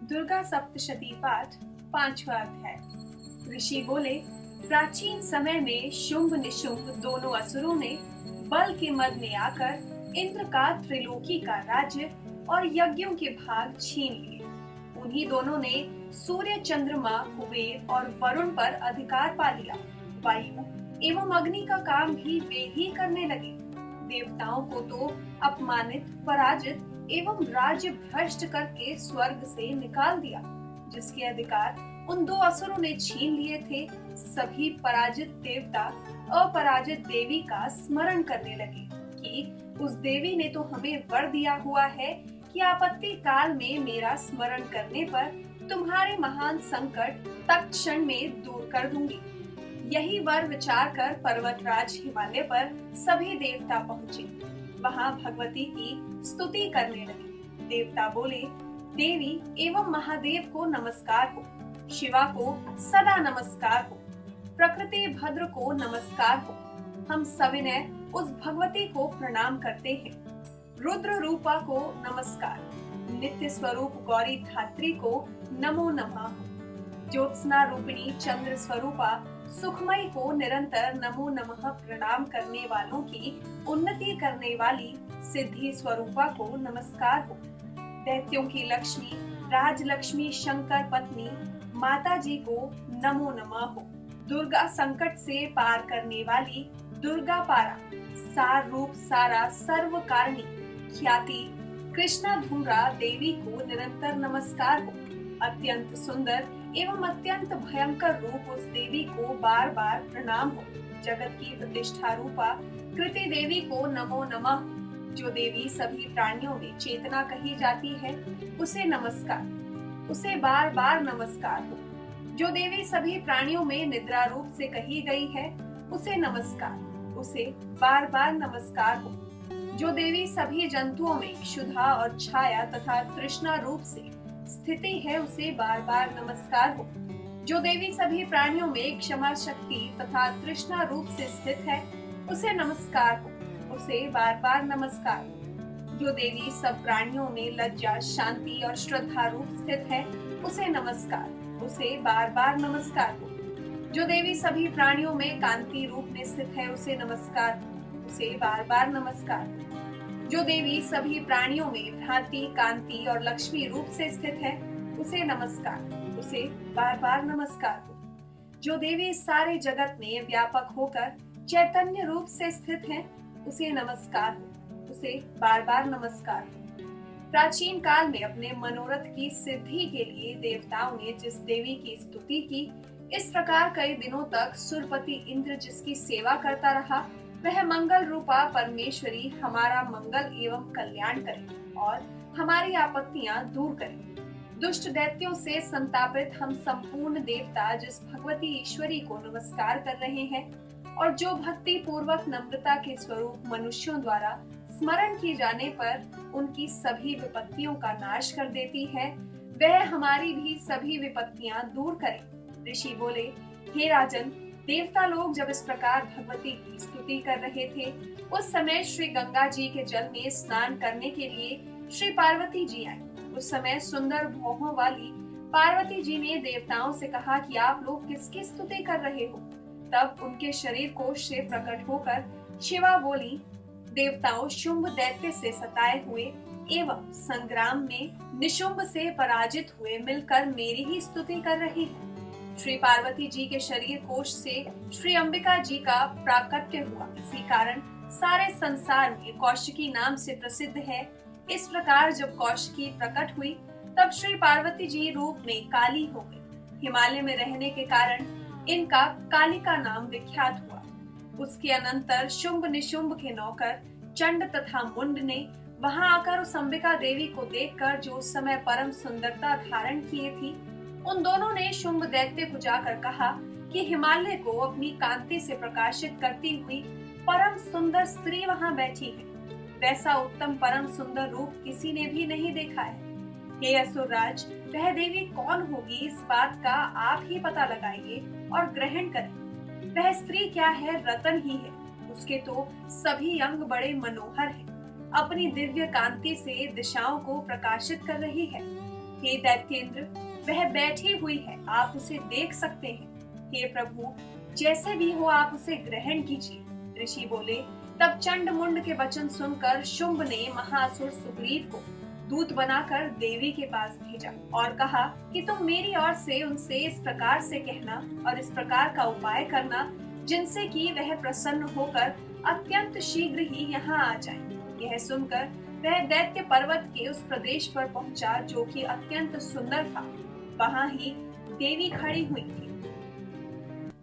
दुर्गा सप्तशती पाठ 5वां अध्याय। ऋषि बोले, प्राचीन समय में शुंभ निशुंभ दोनों असुरों ने बल के मद में आकर इंद्र का त्रिलोकी का राज्य और यज्ञों के भाग छीन लिए। उन्हीं दोनों ने सूर्य, चंद्रमा, कुबेर और वरुण पर अधिकार पा लिया। वायु एवं अग्नि का काम भी वे ही करने लगे। देवताओं को तो अपमानित, पराजित एवं राज्य भ्रष्ट करके स्वर्ग से निकाल दिया। जिसके अधिकार उन दो असुरों ने छीन लिए थे, सभी पराजित देवता अपराजित देवी का स्मरण करने लगे कि उस देवी ने तो हमें वर दिया हुआ है कि आपत्ति काल में मेरा स्मरण करने पर तुम्हारे महान संकट तत्क्षण में दूर कर दूंगी। यही वर विचार कर पर्वतराज हिमालय पर सभी देवता पहुँचे। वहाँ भगवती की स्तुति करने लगे। देवता बोले, देवी एवं महादेव को नमस्कार हो, शिवा को सदा नमस्कार हो, प्रकृति भद्र को नमस्कार हो। हम सविनय उस भगवती को प्रणाम करते हैं। रुद्र रूपा को नमस्कार, नित्य स्वरूप गौरी धात्री को नमो नमः। ज्योत्सना रूपिणी चंद्र स्वरूपा सुखमयी को निरंतर नमो नमः प्रणाम करने वालों की उन्नति करने वाली सिद्धि स्वरूपा को नमस्कार हो। दैत्यों की लक्ष्मी राजलक्ष्मी शंकर पत्नी माता जी को नमो नमः हो। दुर्गा संकट से पार करने वाली दुर्गा पारा, सार रूप सारा सर्व कारणी ख्याति कृष्णा धूम्रा देवी को निरंतर नमस्कार हो। अत्यंत सुंदर एवं अत्यंत भयंकर रूप उस देवी को बार बार प्रणाम हो। जगत की प्रतिष्ठा रूपा कृति देवी को नमो नमः। जो देवी सभी प्राणियों में चेतना कही जाती है, उसे नमस्कार, उसे बार बार नमस्कार हो। जो देवी सभी प्राणियों में निद्रा रूप से कही गई है, उसे नमस्कार, उसे बार बार नमस्कार हो। जो देवी सभी जंतुओं में क्षुधा और छाया तथा तृष्णा रूप से स्थिति है, उसे बार बार नमस्कार हो। जो देवी सभी प्राणियों में क्षमा शक्ति तथा तृष्णा रूप से स्थित है, उसे नमस्कार हो, उसे बार बार नमस्कार हो। जो देवी सब प्राणियों में लज्जा, शांति और श्रद्धा रूप स्थित है, उसे नमस्कार, उसे बार बार नमस्कार हो। जो देवी सभी प्राणियों में कांति रूप में स्थित है, उसे नमस्कार, उसे बार बार नमस्कार हो। जो देवी सभी प्राणियों में भ्रांति, कांति और लक्ष्मी रूप से स्थित है, उसे नमस्कार, उसे बार बार नमस्कार हो। जो देवी सारे जगत में व्यापक होकर चैतन्य रूप से स्थित है, उसे नमस्कार हो, उसे बार बार नमस्कार हो। प्राचीन काल में अपने मनोरथ की सिद्धि के लिए देवताओं ने जिस देवी की स्तुति की, इस प्रकार कई दिनों तक सुरपति इंद्र जिसकी सेवा करता रहा, वह मंगल रूपा परमेश्वरी हमारा मंगल एवं कल्याण करे और हमारी आपत्तियां दूर करे। दुष्ट दैत्यों से संतापित हम संपूर्ण देवता जिस भगवती ईश्वरी को नमस्कार कर रहे हैं और जो भक्ति पूर्वक नम्रता के स्वरूप मनुष्यों द्वारा स्मरण किए जाने पर उनकी सभी विपत्तियों का नाश कर देती है, वह हमारी भी सभी विपत्तियां दूर करे। ऋषि बोले, हे राजन, देवता लोग जब इस प्रकार भगवती की स्तुति कर रहे थे, उस समय श्री गंगा जी के जल में स्नान करने के लिए श्री पार्वती जी आई। उस समय सुंदर भौहों वाली पार्वती जी ने देवताओं से कहा कि आप लोग किसकी स्तुति कर रहे हो। तब उनके शरीर कोश से प्रकट होकर शिवा बोली, देवताओं, शुंभ दैत्य से सताए हुए एवं संग्राम में निशुंभ से पराजित हुए मिलकर मेरी ही स्तुति कर रहे हैं। श्री पार्वती जी के शरीर कोश से श्री अंबिका जी का प्राकट्य हुआ, इसी कारण सारे संसार में कौशिकी नाम से प्रसिद्ध है। इस प्रकार जब कौशिकी प्रकट हुई, तब श्री पार्वती जी रूप में काली हो गई। हिमालय में रहने के कारण इनका कालिका नाम विख्यात हुआ। उसके अनंतर शुंभ निशुंभ के नौकर चंड तथा मुंड ने वहां आकर उस अंबिका देवी को देखकर जो उस समय परम सुंदरता धारण किए थी, उन दोनों ने शुंभ दैत्य को जाकर कहा कि हिमालय को अपनी कांति से प्रकाशित करती हुई परम सुंदर स्त्री वहां बैठी है। वैसा उत्तम परम सुंदर रूप किसी ने भी नहीं देखा है। हे असुरराज, वह देवी कौन होगी, इस बात का आप ही पता लगाइए और ग्रहण करें। वह स्त्री क्या है? रतन ही है। उसके तो सभी अंग बड़े मनोहर हैं। अपनी दिव्य कांति से दिशाओं को प्रकाशित कर रही है। हे दैत्येंद्र, वह बैठी हुई है, आप उसे देख सकते हैं। हे प्रभु, जैसे भी हो आप उसे ग्रहण कीजिए। ऋषि बोले। तब चंडमुंड के वचन सुनकर शुंभ ने महाअसुर सुग्रीव को दूत बनाकर देवी के पास भेजा और कहा कि तुम मेरी ओर से उनसे इस प्रकार से कहना और इस प्रकार का उपाय करना जिनसे कि वह प्रसन्न होकर अत्यंत शीघ्र ही यहाँ आ जाए। यह सुनकर वह दैत्य पर्वत के उस प्रदेश पर पहुंचा जो कि अत्यंत सुंदर था। वहाँ ही देवी खड़ी हुई थी।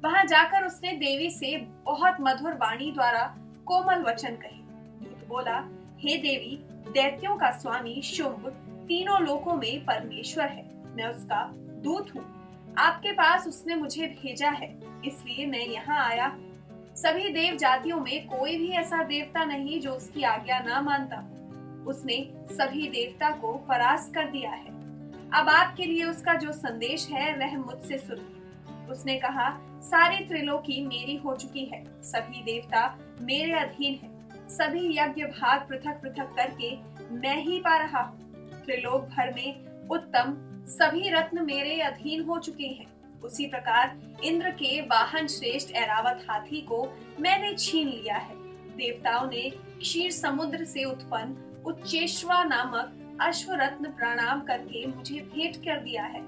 वहां जाकर उसने देवी से बहुत मधुर वाणी द्वारा कोमल वचन कहे। दूत बोला, हे देवी, दैत्यों का स्वामी शुंभ तीनों लोकों में परमेश्वर है। मैं उसका दूत हूँ। आपके पास उसने मुझे भेजा है, इसलिए मैं यहाँ आया। सभी देव जातियों में कोई भी ऐसा देवता नहीं जो उसकी आज्ञा ना मानता हो। उसने सभी देवता को परास्त कर दिया है। अब आपके लिए उसका जो संदेश है वह मुझसे सुनिए। उसने कहा, सारी त्रिलोकी मेरी हो चुकी है। सभी देवता मेरे अधीन है। सभी यज्ञ भाग पृथक पृथक करके मैं ही पा रहा हूँ। त्रिलोक भर में उत्तम सभी रत्न मेरे अधीन हो चुके हैं। उसी प्रकार इंद्र के वाहन श्रेष्ठ ऐरावत हाथी को मैंने छीन लिया है। देवताओं ने क्षीर समुद्र से उत्पन्न उच्चेश्वा नामक अश्वरत्न प्रणाम करके मुझे भेंट कर दिया है।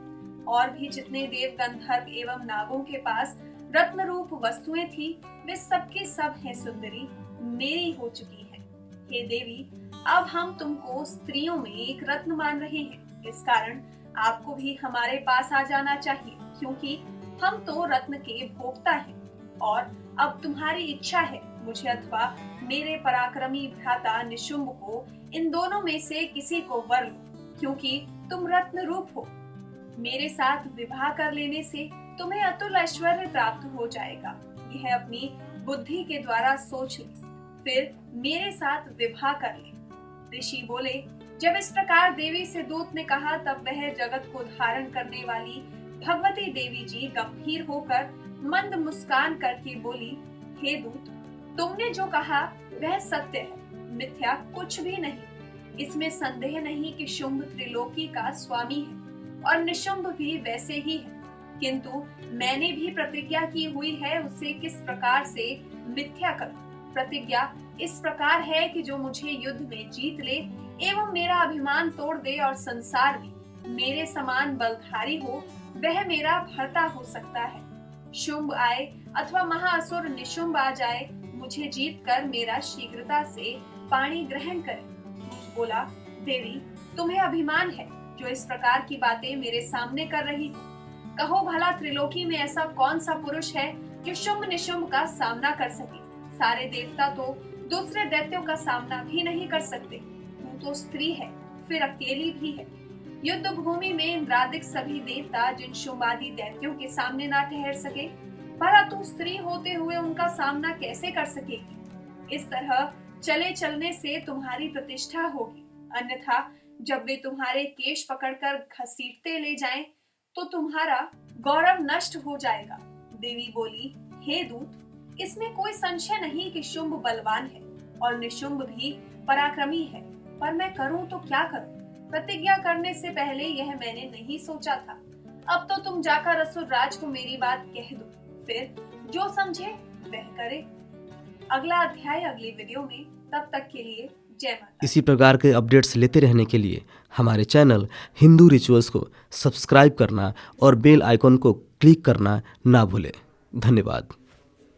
और भी जितने देव गंधर्व एवं नागों के पास रत्न रूप वस्तुएं थी वे सबकी सब हैं सुंदरी, मेरी हो चुकी है। हे देवी, अब हम तुमको स्त्रियों में एक रत्न मान रहे हैं। इस कारण आपको भी हमारे पास आ जाना चाहिए, क्योंकि हम तो रत्न के भोक्ता हैं। और अब तुम्हारी इच्छा है मुझे अथवा मेरे पराक्रमी भ्राता निशुंभ को इन दोनों में से किसी को वर लो, क्योंकि तुम रत्न रूप हो। मेरे साथ विवाह कर लेने से तुम्हें अतुल ऐश्वर्य प्राप्त हो जाएगा। यह अपनी बुद्धि के द्वारा सोच ले, फिर मेरे साथ विवाह कर ले। ऋषि बोले। जब इस प्रकार देवी से दूत ने कहा तब वह जगत को धारण करने वाली भगवती देवी जी गंभीर होकर मंद मुस्कान करके बोली, हे दूत, तुमने जो कहा वह सत्य है, मिथ्या कुछ भी नहीं। इसमें संदेह नहीं कि शुंभ त्रिलोकी का स्वामी है और निशुंभ भी वैसे ही है, किंतु मैंने भी प्रतिज्ञा की हुई है उसे किस प्रकार से मिथ्या करूं। प्रतिज्ञा इस प्रकार है कि जो मुझे युद्ध में जीत ले एवं मेरा अभिमान तोड़ दे और संसार में मेरे समान बलधारी हो, वह मेरा भर्ता हो सकता है। शुंभ आए अथवा महाअसुर निशुंभ आ जाए, मुझे जीत कर मेरा शीघ्रता से पाणी ग्रहण करे। बोला, देवी, तुम्हें अभिमान है जो इस प्रकार की बातें मेरे सामने कर रही हो। कहो भला त्रिलोकी में ऐसा कौन सा पुरुष है जो शुंभ निशुंभ का सामना कर सके। सारे देवता तो दूसरे दैत्यों का सामना भी नहीं कर सकते। तू तो स्त्री है, फिर अकेली भी है। युद्ध भूमि में इंद्रादिक सभी देवता जिन शुंभ आदि दैत्यों के सामने ना ठहर सके, भला तू स्त्री होते हुए उनका सामना कैसे कर सकेगी। इस तरह चले चलने से तुम्हारी प्रतिष्ठा होगी, अन्यथा जब वे तुम्हारे केश पकड़कर घसीटते ले जाएं, तो तुम्हारा गौरव नष्ट हो जाएगा। देवी बोली, हे दूत, इसमें कोई संशय नहीं कि शुंभ बलवान है और निशुंभ भी पराक्रमी है, पर मैं करूं तो क्या करूं। प्रतिज्ञा करने से पहले यह मैंने नहीं सोचा था। अब तो तुम जाकर असुरराज को मेरी बात कह दो, फिर जो समझे वह करे। अगला अध्याय अगली वीडियो में। तब तक के लिए जय माता। इसी प्रकार के अपडेट्स लेते रहने के लिए हमारे चैनल हिंदू रिचुअल्स को सब्सक्राइब करना और बेल आइकॉन को क्लिक करना ना भूलें। धन्यवाद।